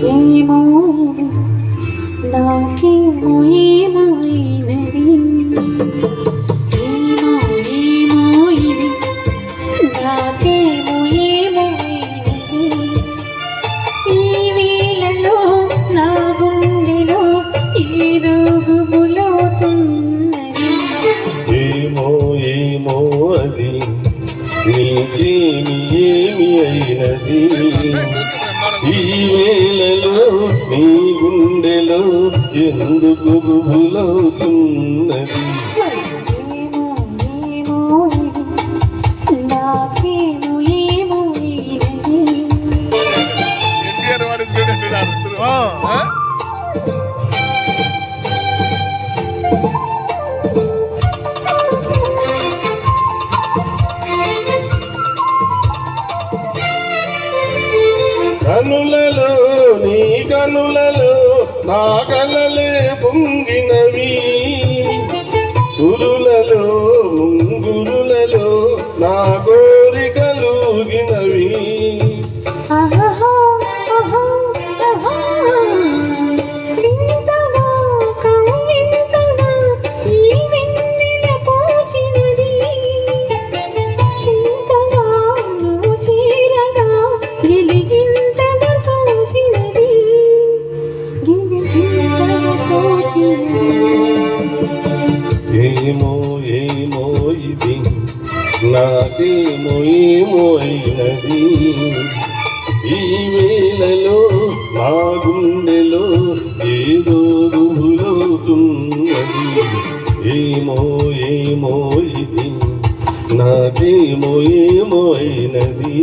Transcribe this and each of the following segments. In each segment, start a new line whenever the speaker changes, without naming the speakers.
ఏమో నాకేమో ఏమో అయినది, ఏమో ఏమో ఇది నాకేమో ఏమో అయినది. ఈ వేళలో నా గుండెలో ఏదో గుబులవుతున్నది.
ఏమో ఏమో అది నీకేమి ఏమి అయినది. ఈ వేళలో నీ గుండెలో ఎందుకు గుబులవుతున్నది.
నాకేమో ఏమో
కనులలో నీ కనులలో నా కలలే పొంగినవి, గురులలో ముంగురులలో నా కోరికలుగినవి. ఏమో ఏమో ఇది నాకేమో ఏమో అయినది. ఈ వేళలో నా గుండెలో ఏదో గుబులవుతున్నది. ఏమో ఏమో ఇది నాకేమో ఏమో అయినది.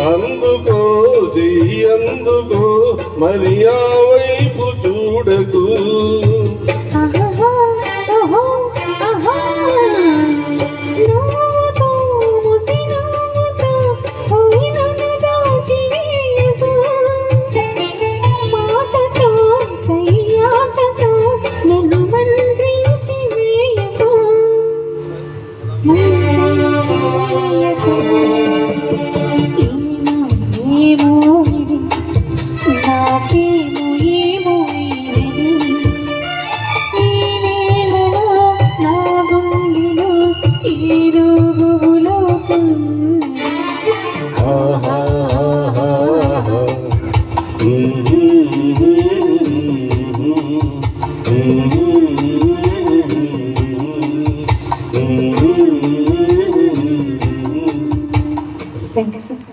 అందుకో చెయ్యందుకో మరి ఆ వైపు చూడకు.
Thank you, sir.